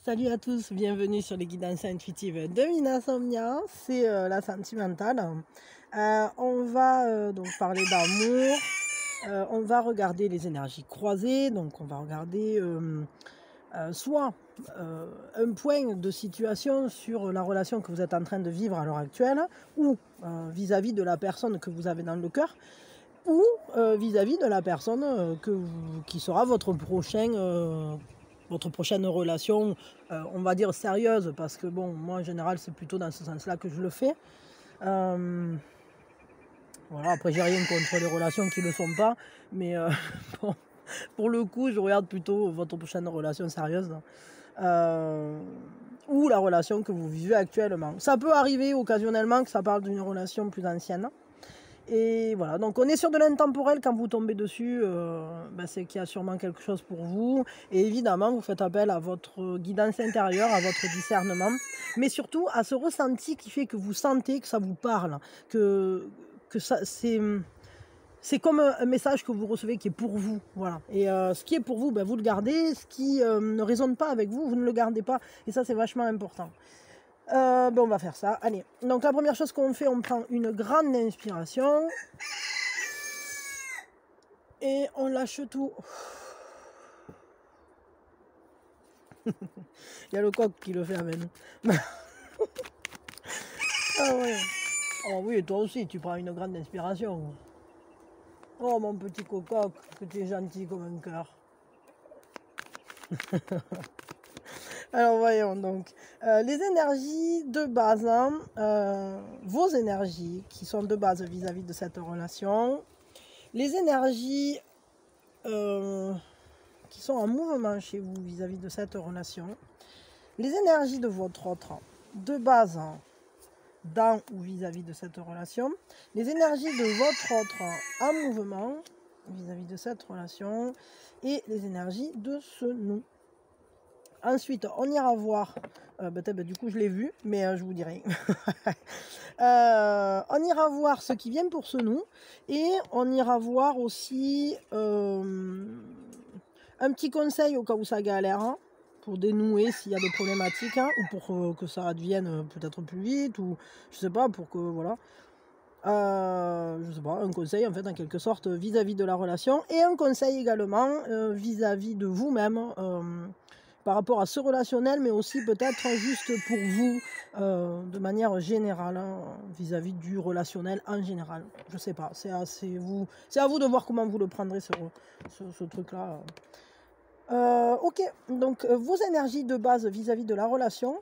Salut à tous, bienvenue sur les guidances intuitives de Minasomnia, c'est la sentimentale. On va donc parler d'amour, on va regarder les énergies croisées, donc on va regarder soit un point de situation sur la relation que vous êtes en train de vivre à l'heure actuelle, ou vis-à-vis de la personne que vous avez dans le cœur, ou vis-à-vis de la personne qui sera votre prochaine relation, on va dire sérieuse, parce que bon, moi en général c'est plutôt dans ce sens-là que je le fais. Voilà, après j'ai rien contre les relations qui ne le sont pas, mais bon, pour le coup je regarde plutôt votre prochaine relation sérieuse. Ou la relation que vous vivez actuellement. Ça peut arriver occasionnellement que ça parle d'une relation plus ancienne. Et voilà, donc on est sur de l'intemporel quand vous tombez dessus, c'est qu'il y a sûrement quelque chose pour vous. Et évidemment, vous faites appel à votre guidance intérieure, à votre discernement, mais surtout à ce ressenti qui fait que vous sentez que ça vous parle, que ça, c'est comme un message que vous recevez qui est pour vous. Voilà. Et ce qui est pour vous, vous le gardez. Ce qui ne résonne pas avec vous, vous ne le gardez pas. Et ça, c'est vachement important. On va faire ça. Allez, donc la première chose qu'on fait, on prend une grande inspiration et on lâche tout. Il y a le coq qui le fait avec nous. Ah ouais. Oh oui, et toi aussi, tu prends une grande inspiration. Oh mon petit cococ, que tu es gentil comme un cœur. Alors voyons donc, les énergies de base, vos énergies qui sont de base vis-à-vis de cette relation, les énergies qui sont en mouvement chez vous vis-à-vis de cette relation, les énergies de votre autre de base dans ou vis-à-vis de cette relation, les énergies de votre autre en mouvement vis-à-vis de cette relation et les énergies de ce nous. Ensuite, on ira voir, du coup je l'ai vu, mais je vous dirai. On ira voir ce qui vient pour ce nous et on ira voir aussi un petit conseil au cas où ça galère, hein, pour dénouer s'il y a des problématiques, hein, ou pour que ça advienne peut-être plus vite, ou je sais pas, pour que voilà. Je sais pas, un conseil en fait en quelque sorte vis-à-vis de la relation et un conseil également vis-à-vis de vous-même par rapport à ce relationnel, mais aussi peut-être juste pour vous de manière générale, hein, vis-à-vis du relationnel en général. Je sais pas, c'est à vous de voir comment vous le prendrez ce truc-là. Ok, donc vos énergies de base vis-à-vis de la relation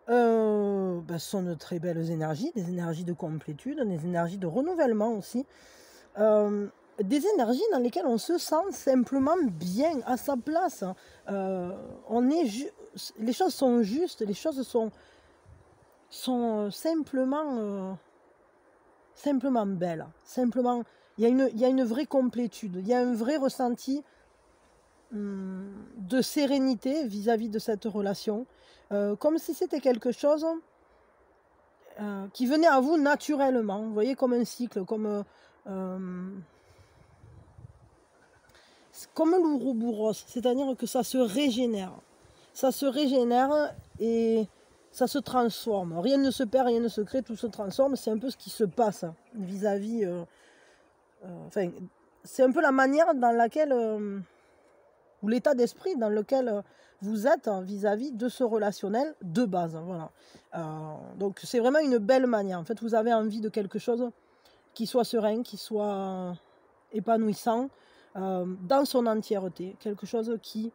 sont de très belles énergies, des énergies de complétude, des énergies de renouvellement aussi. Des énergies dans lesquelles on se sent simplement bien, à sa place. Les choses sont justes, les choses sont simplement belles. Simplement, il y a une vraie complétude, il y a un vrai ressenti de sérénité vis-à-vis de cette relation, comme si c'était quelque chose qui venait à vous naturellement, vous voyez, comme un cycle, comme l'ouroboros, c'est-à-dire que ça se régénère. Ça se régénère et ça se transforme. Rien ne se perd, rien ne se crée, tout se transforme. C'est un peu ce qui se passe vis-à-vis... c'est un peu la manière dans laquelle... ou l'état d'esprit dans lequel vous êtes vis-à-vis de ce relationnel de base. Voilà. Donc c'est vraiment une belle manière. En fait, vous avez envie de quelque chose qui soit serein, qui soit épanouissant dans son entièreté. Quelque chose qui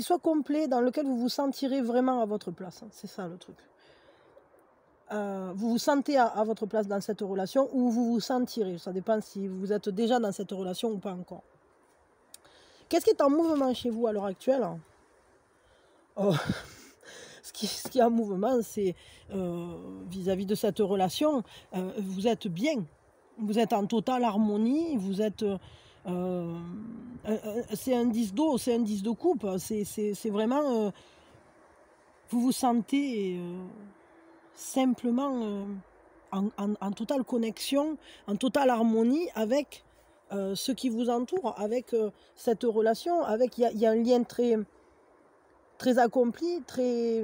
soit complet, dans lequel vous vous sentirez vraiment à votre place. C'est ça le truc. Vous vous sentez à votre place dans cette relation ou vous vous sentirez. Ça dépend si vous êtes déjà dans cette relation ou pas encore. Qu'est-ce qui est en mouvement chez vous à l'heure actuelle ? Ce qui est en mouvement, c'est vis-à-vis de cette relation, vous êtes bien. Vous êtes en totale harmonie, vous êtes... c'est un 10 d'eau, c'est un 10 de coupe. C'est vraiment... vous vous sentez simplement en totale connexion, en totale harmonie avec ce qui vous entoure avec cette relation, avec il y a un lien très, très accompli, très...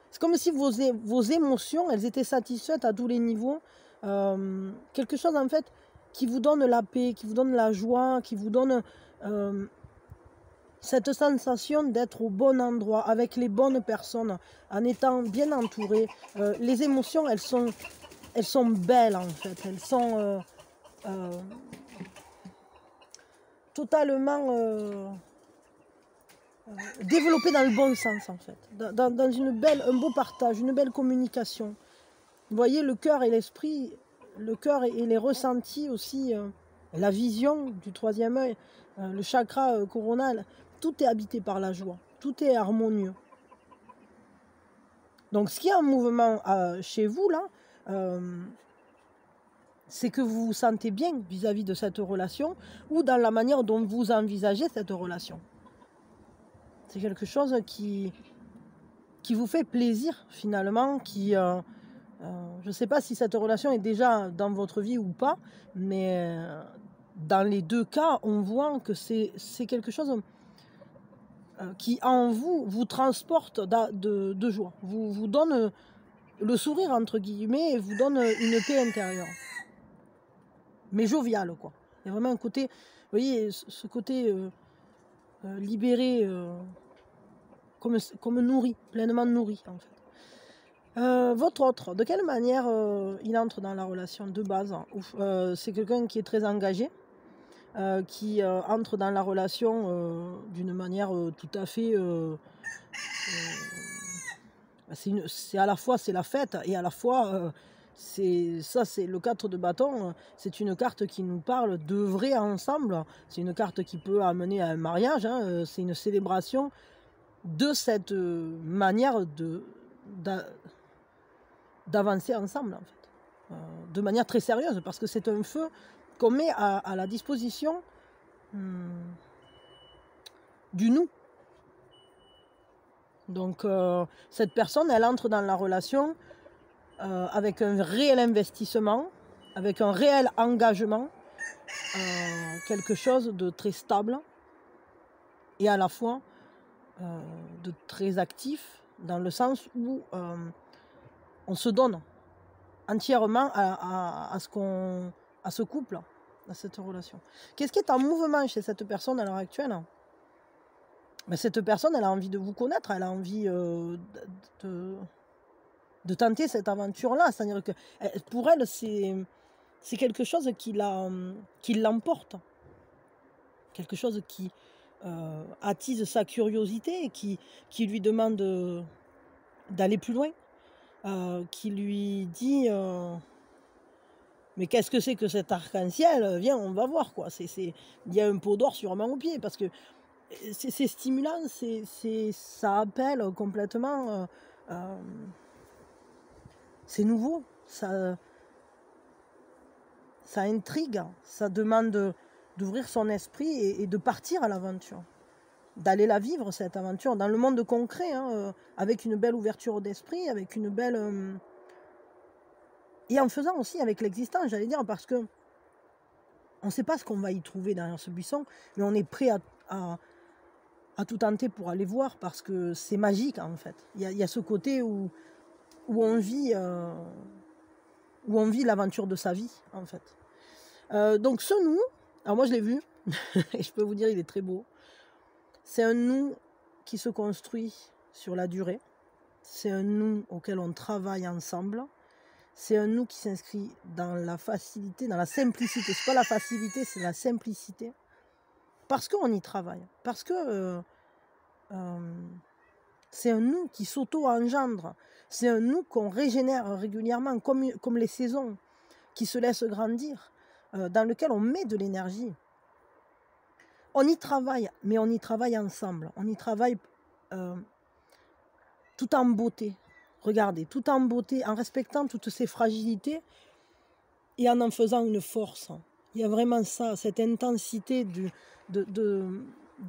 c'est comme si vos émotions, elles étaient satisfaites à tous les niveaux. Quelque chose en fait qui vous donne la paix, qui vous donne la joie, qui vous donne cette sensation d'être au bon endroit, avec les bonnes personnes, en étant bien entouré. Les émotions, elles sont belles en fait, elles sont totalement développées dans le bon sens en fait, dans un beau partage, une belle communication. Vous voyez, le cœur et l'esprit, le cœur et les ressentis aussi, la vision du troisième œil, le chakra coronal, tout est habité par la joie, tout est harmonieux. Donc ce qui est en mouvement chez vous là, c'est que vous vous sentez bien vis-à-vis de cette relation ou dans la manière dont vous envisagez cette relation. C'est quelque chose qui vous fait plaisir finalement, qui... je ne sais pas si cette relation est déjà dans votre vie ou pas, mais dans les deux cas, on voit que c'est quelque chose qui en vous transporte de joie, vous donne le sourire entre guillemets et vous donne une paix intérieure. Mais jovial quoi. Il y a vraiment un côté, vous voyez, ce côté libéré, comme nourri, pleinement nourri en fait. Votre autre, de quelle manière il entre dans la relation de base? C'est quelqu'un qui est très engagé, qui entre dans la relation d'une manière tout à fait... c'est à la fois c'est la fête et à la fois c'est le 4 de bâton, c'est une carte qui nous parle d'œuvrer ensemble. C'est une carte qui peut amener à un mariage, hein, c'est une célébration de cette manière d'avancer ensemble en fait, de manière très sérieuse, parce que c'est un feu qu'on met à la disposition du nous. Donc cette personne, elle entre dans la relation avec un réel investissement, avec un réel engagement, quelque chose de très stable et à la fois de très actif, dans le sens où on se donne entièrement à ce couple, à cette relation. Qu'est-ce qui est en mouvement chez cette personne à l'heure actuelle? Ben, cette personne, elle a envie de vous connaître, elle a envie de tenter cette aventure-là. C'est-à-dire que pour elle, c'est quelque chose qui l'emporte. Quelque chose qui attise sa curiosité et qui lui demande d'aller plus loin. Qui lui dit mais qu'est-ce que c'est que cet arc-en-ciel? Viens, on va voir quoi. Il y a un pot d'or sûrement au pied, parce que c'est stimulant, ça appelle complètement, c'est nouveau, ça intrigue, ça demande d'ouvrir son esprit et de partir à l'aventure, d'aller la vivre cette aventure dans le monde concret, hein, avec une belle ouverture d'esprit, avec une belle... et en faisant aussi avec l'existant, j'allais dire, parce que on ne sait pas ce qu'on va y trouver derrière ce buisson, mais on est prêt à tout tenter pour aller voir, parce que c'est magique en fait. Il y a ce côté où on vit l'aventure de sa vie en fait. Donc ce nous, alors moi je l'ai vu, et je peux vous dire il est très beau. C'est un nous qui se construit sur la durée. C'est un nous auquel on travaille ensemble. C'est un nous qui s'inscrit dans la facilité, dans la simplicité. C'est pas la facilité, c'est la simplicité. Parce qu'on y travaille. Parce que c'est un nous qui s'auto-engendre. C'est un nous qu'on régénère régulièrement, comme les saisons, qui se laissent grandir, dans lequel on met de l'énergie. On y travaille, mais on y travaille ensemble. On y travaille tout en beauté. Regardez, tout en beauté, en respectant toutes ces fragilités et en faisant une force. Il y a vraiment ça, cette intensité de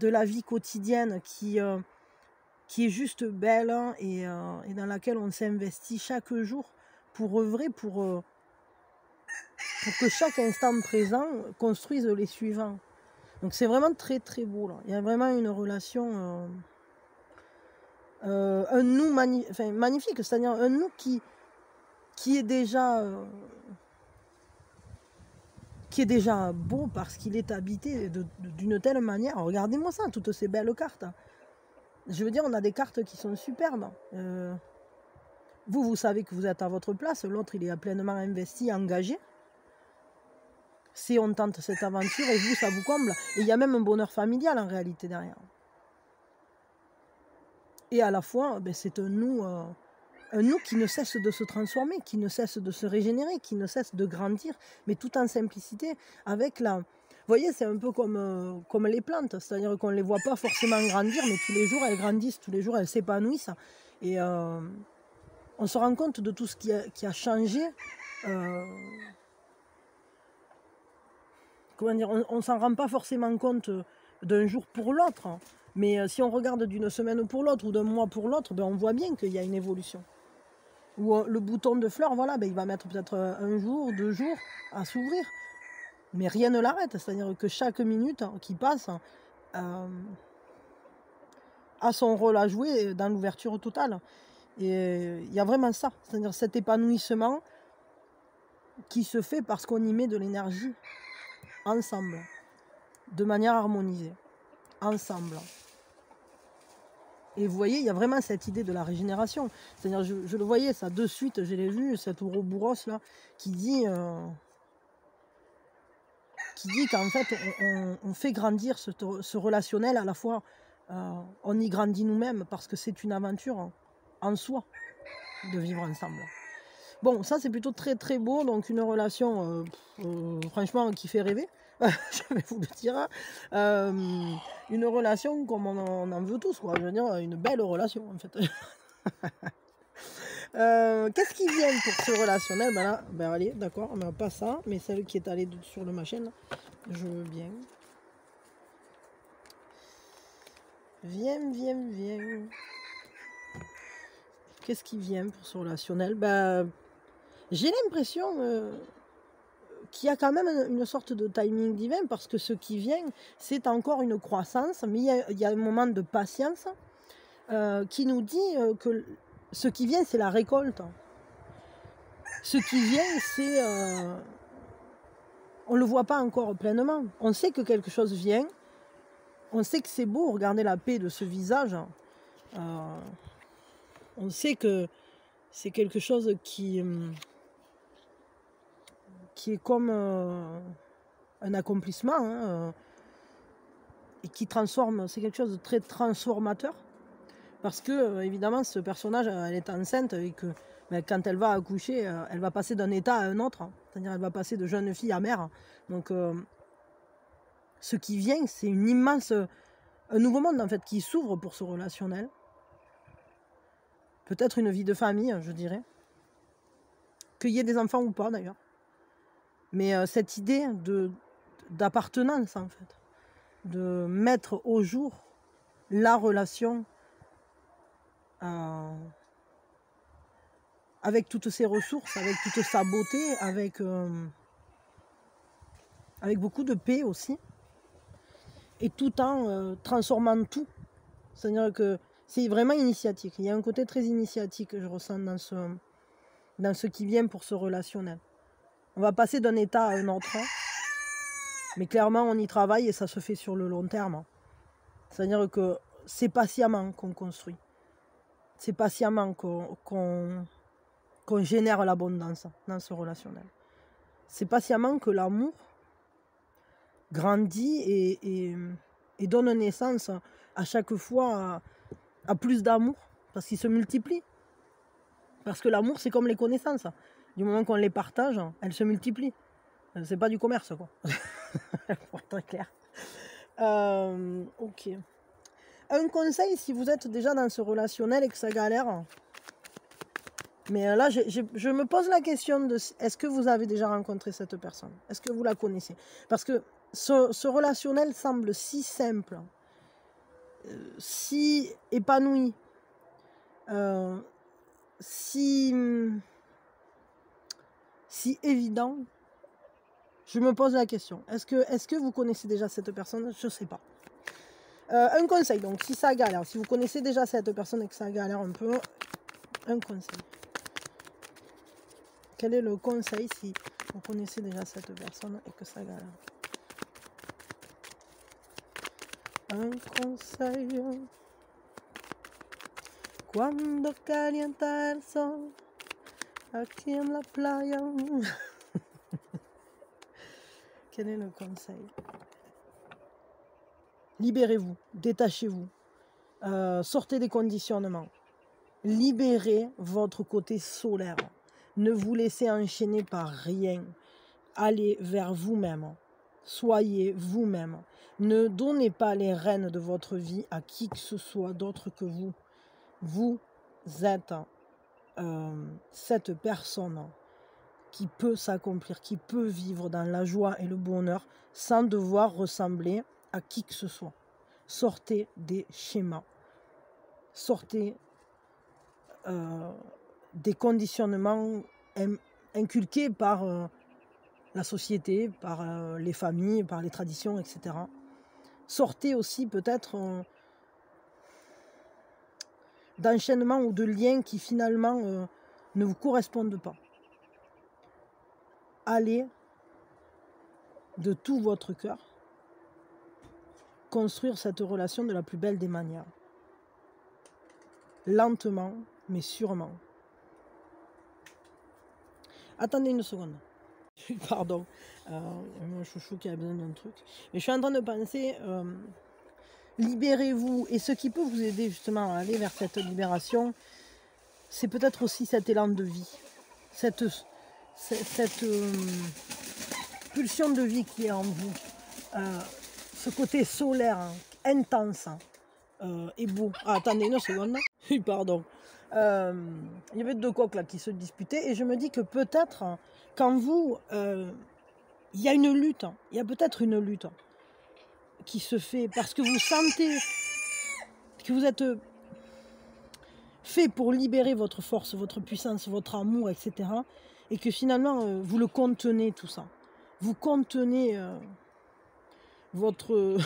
la vie quotidienne qui est juste belle, hein, et dans laquelle on s'investit chaque jour pour œuvrer, pour pour que chaque instant présent construise les suivants. Donc c'est vraiment très très beau là. Il y a vraiment une relation, un nous magnifique, c'est-à-dire un nous qui est déjà beau parce qu'il est habité d'une telle manière. Regardez-moi ça, toutes ces belles cartes. Je veux dire, on a des cartes qui sont superbes. Vous savez que vous êtes à votre place, l'autre il est pleinement investi, engagé. C'est on tente cette aventure et vous, ça vous comble. Et il y a même un bonheur familial en réalité derrière. Et à la fois, c'est un nous qui ne cesse de se transformer, qui ne cesse de se régénérer, qui ne cesse de grandir, mais tout en simplicité, avec la... Vous voyez, c'est un peu comme les plantes, c'est-à-dire qu'on ne les voit pas forcément grandir, mais tous les jours elles grandissent, tous les jours elles s'épanouissent. Et on se rend compte de tout ce qui a changé. Comment dire, on ne s'en rend pas forcément compte d'un jour pour l'autre, hein. Mais si on regarde d'une semaine pour l'autre ou d'un mois pour l'autre, on voit bien qu'il y a une évolution. Ou le bouton de fleur, voilà, il va mettre peut-être un jour, 2 jours à s'ouvrir. Mais rien ne l'arrête, c'est-à-dire que chaque minute qui passe a son rôle à jouer dans l'ouverture totale. Et il y a vraiment ça, c'est-à-dire cet épanouissement qui se fait parce qu'on y met de l'énergie ensemble, de manière harmonisée, ensemble. Et vous voyez, il y a vraiment cette idée de la régénération. C'est-à-dire, je le voyais, ça de suite, je l'ai vu, cet Ouroboros là, qui dit qu'en fait, on fait grandir ce relationnel à la fois, on y grandit nous-mêmes, parce que c'est une aventure en soi, de vivre ensemble. Bon, ça c'est plutôt très très beau, donc une relation, franchement, qui fait rêver. Je vais vous le dire. Une relation comme on en veut tous, quoi. Je veux dire, une belle relation, en fait. Qu'est-ce qui vient pour ce relationnel? Là, allez, d'accord, on n'a pas ça, mais celle qui est allée sur le machin, je veux bien. Viens. Qu'est-ce qui vient pour ce relationnel? J'ai l'impression qu'il y a quand même une sorte de timing divin, parce que ce qui vient, c'est encore une croissance, mais il y a un moment de patience qui nous dit que ce qui vient, c'est la récolte. Ce qui vient, c'est... on ne le voit pas encore pleinement. On sait que quelque chose vient, on sait que c'est beau, regardez la paix de ce visage. On sait que c'est quelque chose qui est comme un accomplissement, hein, et qui transforme, c'est quelque chose de très transformateur, parce que évidemment ce personnage, elle est enceinte, et que quand elle va accoucher, elle va passer d'un état à un autre, hein. C'est-à-dire elle va passer de jeune fille à mère. Donc ce qui vient, c'est un nouveau monde en fait qui s'ouvre pour ce relationnel. Peut-être une vie de famille, je dirais. Qu'il y ait des enfants ou pas d'ailleurs. Mais cette idée d'appartenance, en fait, de mettre au jour la relation avec toutes ses ressources, avec toute sa beauté, avec beaucoup de paix aussi, et tout en transformant tout. C'est-à-dire que c'est vraiment initiatique. Il y a un côté très initiatique que je ressens dans ce qui vient pour ce relationnel. On va passer d'un état à un autre, mais clairement on y travaille et ça se fait sur le long terme. C'est-à-dire que c'est patiemment qu'on construit. C'est patiemment qu'on génère l'abondance dans ce relationnel. C'est patiemment que l'amour grandit et donne naissance à chaque fois à plus d'amour, parce qu'il se multiplie. Parce que l'amour, c'est comme les connaissances. Du moment qu'on les partage, elles se multiplient. C'est pas du commerce, quoi. Pour être très clair. Ok. Un conseil, si vous êtes déjà dans ce relationnel et que ça galère. Mais là, je me pose la question de est-ce que vous avez déjà rencontré cette personne? Est-ce que vous la connaissez? Parce que ce relationnel semble si simple, si épanoui, si évident, Je me pose la question. Est-ce que vous connaissez déjà cette personne? Je ne sais pas. Un conseil, donc si ça galère, si vous connaissez déjà cette personne et que ça galère un peu, un conseil. Quel est le conseil si vous connaissez déjà cette personne et que ça galère? Un conseil. Cuando calienta el sol, aquí en la playa. Quel est le conseil? Libérez-vous, détachez-vous, sortez des conditionnements, libérez votre côté solaire, ne vous laissez enchaîner par rien, allez vers vous-même, soyez vous-même, ne donnez pas les rênes de votre vie à qui que ce soit d'autre que vous. Vous êtes cette personne qui peut s'accomplir, qui peut vivre dans la joie et le bonheur sans devoir ressembler à qui que ce soit. Sortez des schémas, sortez des conditionnements inculqués par la société, par les familles, par les traditions, etc. Sortez aussi peut-être d'enchaînements ou de liens qui finalement ne vous correspondent pas. Allez de tout votre cœur construire cette relation de la plus belle des manières. Lentement, mais sûrement. Attendez une seconde. Pardon. Mon chouchou qui a besoin d'un truc. Mais je suis en train de penser, libérez-vous. Et ce qui peut vous aider justement à aller vers cette libération, c'est peut-être aussi cet élan de vie. Cette pulsion de vie qui est en vous. Ce côté solaire, intense et beau. Ah, attendez une seconde. Pardon. Il y avait deux coqs là qui se disputaient et je me dis que peut-être quand vous... il y a une lutte, il y a peut-être une lutte qui se fait parce que vous sentez que vous êtes fait pour libérer votre force, votre puissance, votre amour, etc. Et que finalement, vous le contenez tout ça. Vous contenez votre...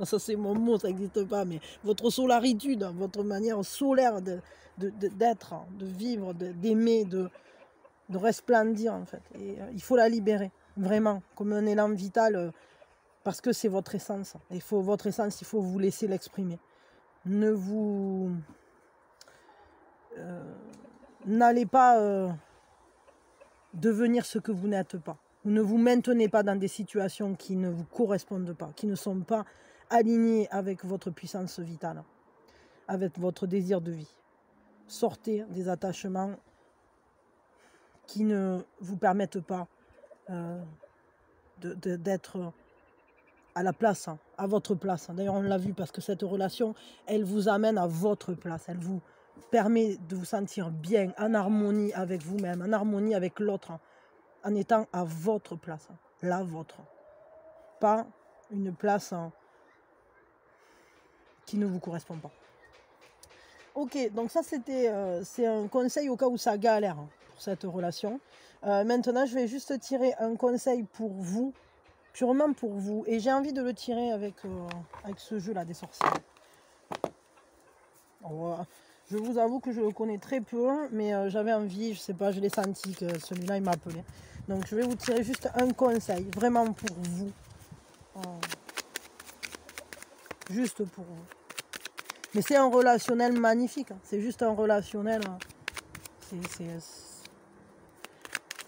ça c'est mon mot, ça n'existe pas, mais votre solaritude, votre manière solaire d'être, de vivre, d'aimer, de resplendir en fait. Et il faut la libérer, vraiment, comme un élan vital, parce que c'est votre essence. Votre essence, il faut vous laisser l'exprimer. Ne vous... n'allez pas devenir ce que vous n'êtes pas. Ne vous maintenez pas dans des situations qui ne vous correspondent pas, qui ne sont pas alignées avec votre puissance vitale, avec votre désir de vie. Sortez des attachements qui ne vous permettent pas d'être à la place, à votre place. D'ailleurs, on l'a vu parce que cette relation, elle vous amène à votre place. Elle vous permet de vous sentir bien, en harmonie avec vous-même, en harmonie avec l'autre, en étant à votre place, la vôtre. Pas une place qui ne vous correspond pas. Ok, donc ça c'est un conseil au cas où ça galère pour cette relation. Maintenant, je vais juste tirer un conseil pour vous, purement pour vous. Et j'ai envie de le tirer avec ce jeu-là des sorciers. Alors, je vous avoue que je le connais très peu, mais j'avais envie, je sais pas, je l'ai senti que celui-là il m'a appelé. Donc je vais vous tirer juste un conseil, vraiment pour vous. Juste pour vous. Mais c'est un relationnel magnifique, c'est juste un relationnel.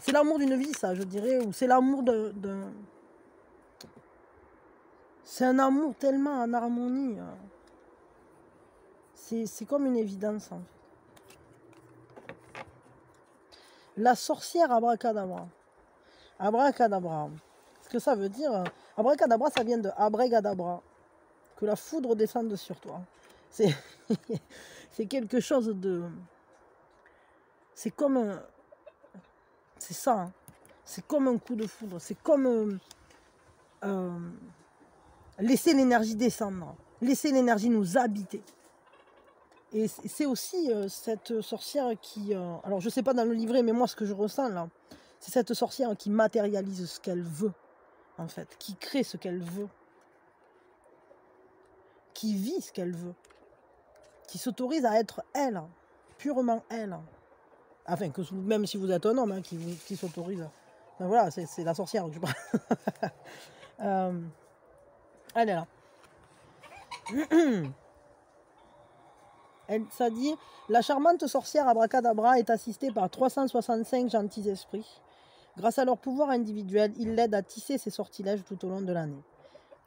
C'est l'amour d'une vie, ça, je dirais, ou c'est l'amour d'un... C'est un amour tellement en harmonie. C'est comme une évidence, en fait. La sorcière abracadabra. Abracadabra. Ce que ça veut dire, abracadabra, ça vient de abregadabra. Que la foudre descende sur toi. C'est quelque chose de... C'est comme... C'est ça. Hein. C'est comme un coup de foudre. C'est comme... laisser l'énergie descendre. Laisser l'énergie nous habiter. Et c'est aussi cette sorcière qui... alors je sais pas dans le livret, mais moi ce que je ressens là, c'est cette sorcière qui matérialise ce qu'elle veut. en fait, qui crée ce qu'elle veut, qui vit ce qu'elle veut, qui s'autorise à être elle, purement elle. Enfin, que même si vous êtes un homme, hein, qui s'autorise. Ben voilà, c'est la sorcière que je parle. Elle est là. Ça dit, la charmante sorcière Abracadabra est assistée par 365 gentils esprits. Grâce à leur pouvoir individuel, ils l'aident à tisser ses sortilèges tout au long de l'année.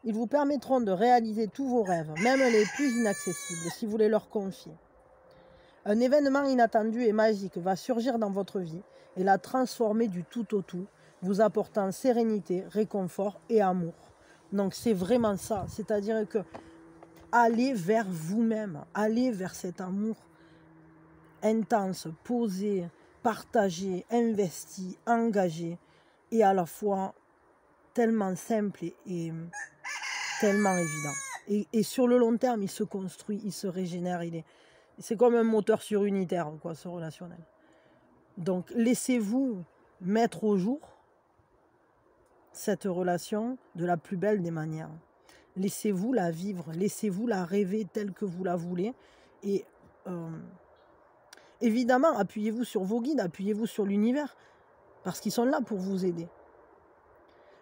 Ils vous permettront de réaliser tous vos rêves, même les plus inaccessibles, si vous les leur confiez. Un événement inattendu et magique va surgir dans votre vie et la transformer du tout au tout, vous apportant sérénité, réconfort et amour. Donc c'est vraiment ça, c'est-à-dire que allez vers vous-même, allez vers cet amour intense, posé, partagé, investi, engagé, et à la fois tellement simple et tellement évident. Et sur le long terme, il se construit, il se régénère, c'est comme un moteur surunitaire, quoi, ce relationnel. Donc laissez-vous mettre au jour cette relation de la plus belle des manières. Laissez-vous la vivre, laissez-vous la rêver telle que vous la voulez. Et évidemment, appuyez-vous sur vos guides, appuyez-vous sur l'univers, parce qu'ils sont là pour vous aider.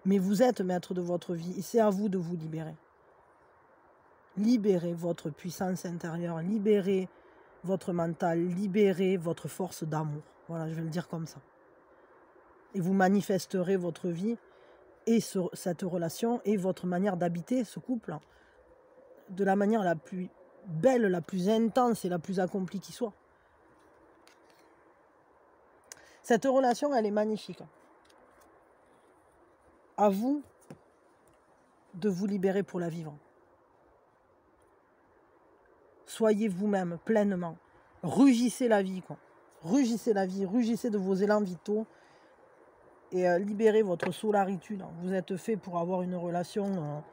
Mais vous êtes maître de votre vie et c'est à vous de vous libérer. Libérez votre puissance intérieure, libérez votre mental, libérez votre force d'amour. Voilà, je vais le dire comme ça. Et vous manifesterez votre vie et cette relation et votre manière d'habiter ce couple de la manière la plus belle, la plus intense et la plus accomplie qui soit. Cette relation, elle est magnifique. À vous de vous libérer pour la vivre. Soyez vous-même pleinement. Rugissez la vie, quoi. Rugissez la vie, rugissez de vos élans vitaux et libérez votre solaritude. Vous êtes fait pour avoir une relation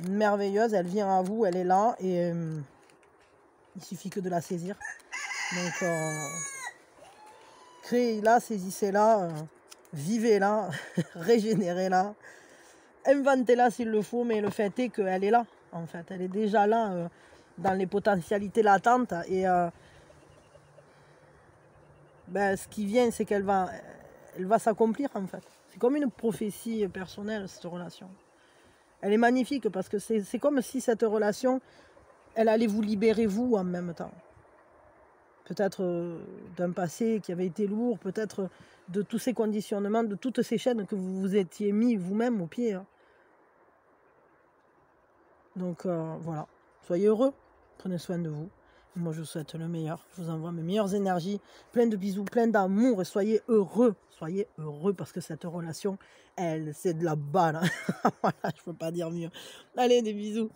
merveilleuse. Elle vient à vous, elle est là et il suffit que de la saisir. Donc, créez-la, saisissez-la, vivez-la, régénérez-la, inventez-la s'il le faut, mais le fait est qu'elle est là, en fait. Elle est déjà là dans les potentialités latentes et ce qui vient, c'est qu'elle va s'accomplir, en fait. C'est comme une prophétie personnelle, cette relation. Elle est magnifique parce que c'est comme si cette relation, elle allait vous libérer vous en même temps. Peut-être d'un passé qui avait été lourd, peut-être de tous ces conditionnements, de toutes ces chaînes que vous vous étiez mis vous-même au pied. Donc voilà, soyez heureux, prenez soin de vous. Moi je vous souhaite le meilleur, je vous envoie mes meilleures énergies, plein de bisous, plein d'amour et soyez heureux parce que cette relation, elle, c'est de la balle. Voilà, je peux pas dire mieux. Allez, des bisous.